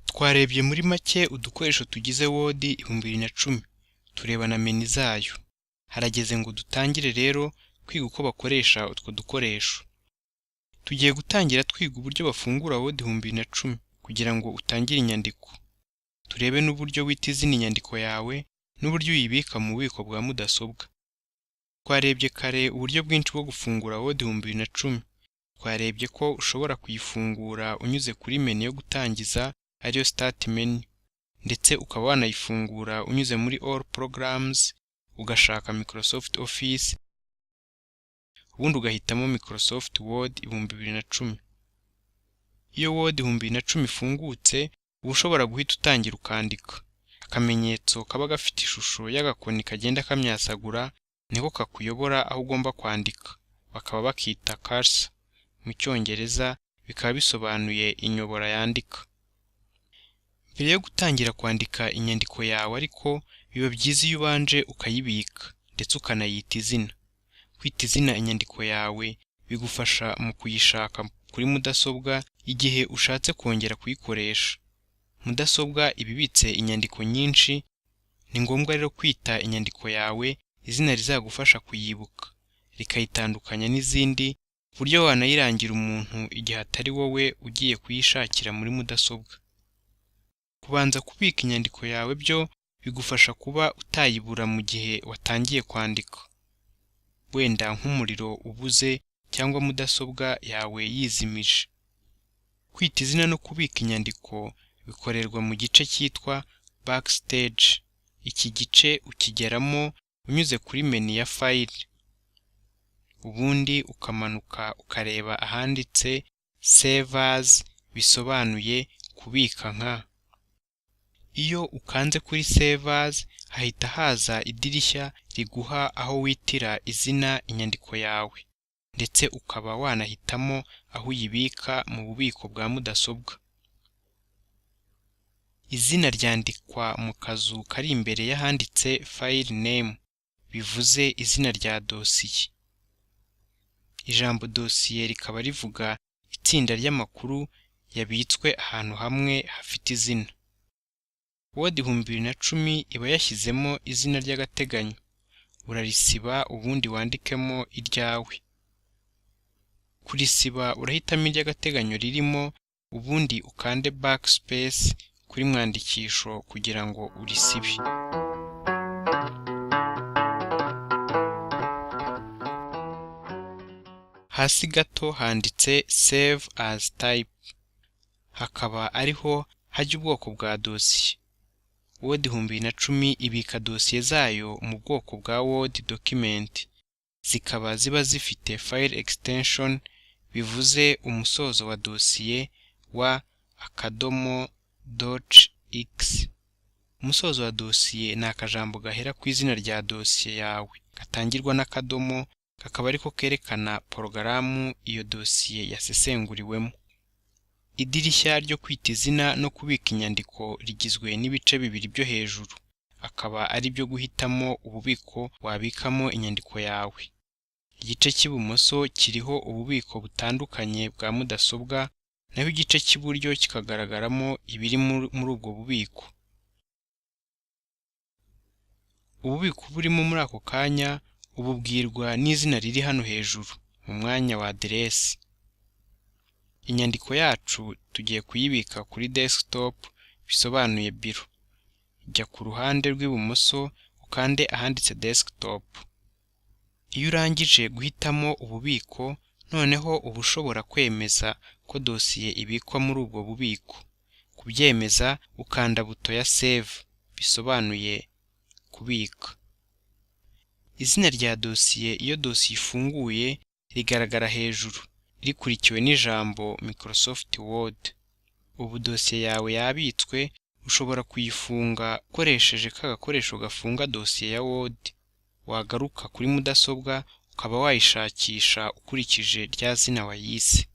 Twarebye muri make udukoresho tugize Word 2010, tureba na menu zayo. Harageze ngo dutangire rero kwiga uko bakoresha utwo dukoresho. Tugiye gutangira twiga uburyo bafungura Word 2010 kugira ngo utangire inyandiko. Turebe n'uburyo wita izina inyandiko yawe n'uburyo uyibika mu bubiko bwa mudasobwa. Twarebye kare uburyo bwinshi bwo gufungura Word 2010. Twarebye ko ushobora kuyifungura unyuze kuri menu yo gutangiza ariyo Start menu, ndetse ukaba wanayifungura unyuze muri All Programs ugashaka Microsoft Office, ubundi ugahitamo Microsoft Word 2010. Iyo Word 2010 ifungutse, uba ushobora guhita utangira ukandika. Akamenyetso kaba gafite ishusho y'agakoni kagenda kamyasagura niko kakuyobora aho ugomba kwandika, bakaba bakita cursor mu Cyongereza, bikaba bisobanuye inyobora yandika. Mbere yo gutangira kwandika inyandiko yawe ariko, biba byiza iyo ubanje ukayibika ndetse ukanayita izina. Kwita izina inyandiko yawe bigufasha mu kuyishaka kuri mudasobwa igihe ushatse kongera kuyikoresha. Mudasobwa ibibitse inyandiko nyinshi, ni ngombwa rero kwita inyandiko yawe izina rizagufasha kuyibuka, rikayitandukanya n'izindi, ku buryo wanayirangira umuntu igihe atari wowe ugiye kuyishakira muri mudasobwa. Kubanza kubika inyandiko yawe byo bigufasha kuba utayibura mu gihe watangiye kwandika, wenda nk'umuriro ubuze cyangwa mudasobwa yawe yizimije. Kwita izina no kubika inyandiko bikorerwa mu gice cyitwa Backstage. Iki gice ukigeramo unyuze kuri menu ya File, ubundi ukamanuka ukareba ahanditse Save As, bisobanuye kubika nka. Iyo ukanze kuri Save As, hahita haza idirishya riguha aho witira izina inyandiko yawe, ndetse ukaba wanahitamo aho uyibika mu bubiko bwa mudasobwa. Izina ryandikwa mu kazu kari imbere y'ahanditse File Name, bivuze izina rya dosiye. Ijambo dosiye rikaba rivuga itsinda ry'amakuru yabitswe ahantu hamwe hafite izina. Word 2010 iba yashyizemo izina ry'agateganyo, urarisiba ubundi wandikemo iryawe. Kurisiba urahitamo iry'agateganyo ririmo, ubundi ukande backspace kuri mwandikisho kugira ngo urisibe. Hasi gato handitse Save As Type, hakaba ariho hajya ubwoko bwa dosiye. Word 2010 ibika dosiye zayo mu bwoko bwa Word document, zikaba ziba zifite file extension, bivuze umusozo wa dosiye wa .x. Umusozo wa dosiye ni akajambo gahera ku izina rya dosiye yawe, gatangirwa n'akadomo, kakaba ariko kerekana porogaramu iyo dosiye yasesenguriwemo. Idirishya ryo kwita izina no kubika inyandiko rigizwe n'ibice bibiri byo hejuru, akaba ari byo guhitamo ububiko wabikamo inyandiko yawe. Igice cy'ibumoso kiriho ububiko butandukanye bwa mudasobwa, naho igice cy'iburyo kikagaragaramo ibiri muri ubwo bubiko. Ububiko burimo muri ako kanya ububwirwa n'izina riri hano hejuru mu mwanya wa aderesi. Inyandiko yacu tugiye kuyibika kuri desktop, bisobanuye biro. Jya ku ruhande rw'ibumoso ukande ahanditse desktop. Iyo urangije guhitamo ububiko, noneho uba ushobora kwemeza ko dosiye ibikwa muri ubwo bubiko. Kubyemeza ukanda buto ya Save, bisobanuye kubika. Izina rya dosiye iyo dosiye ifunguye rigaragara hejuru, rikurikiwe n'ijambo Microsoft Word. Ubu dosiye yawe yabitswe, ushobora kuyifunga ukoresheje ka gakoresho gafunga dosiye ya Word. Wagaruka kuri mudasobwa ukaba wayishakisha ukurikije rya zina wayise.